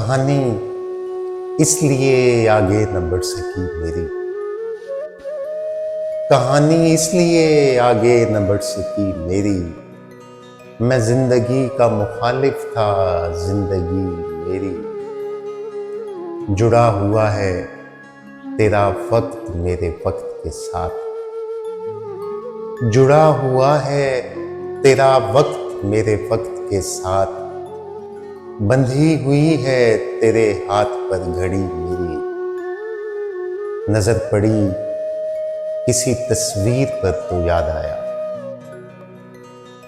कहानी इसलिए आगे न बढ़ सकी मेरी, कहानी इसलिए आगे न बढ़ सकी मेरी। मैं जिंदगी का मुखालिफ था, जिंदगी मेरी। जुड़ा हुआ है तेरा वक्त मेरे वक्त के साथ, जुड़ा हुआ है तेरा वक्त मेरे वक्त के साथ। बंधी हुई है तेरे हाथ पर घड़ी मेरी। नजर पड़ी किसी तस्वीर पर तो याद आया,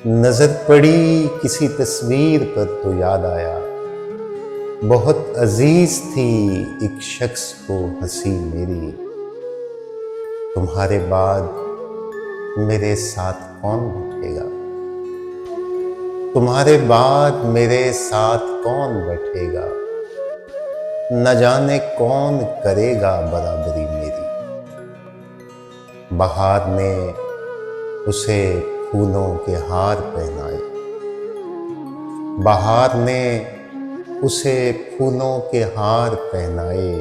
नजर पड़ी किसी तस्वीर पर तो याद आया। बहुत अजीज थी एक शख्स को हंसी मेरी। तुम्हारे बाद मेरे साथ कौन बैठेगा, तुम्हारे बाद मेरे साथ कौन बैठेगा। न जाने कौन करेगा बराबरी मेरी। बहार ने उसे फूलों के हार पहनाए, बहार ने उसे फूलों के हार पहनाए।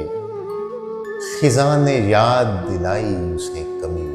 खिज़ां ने याद दिलाई उसे कमी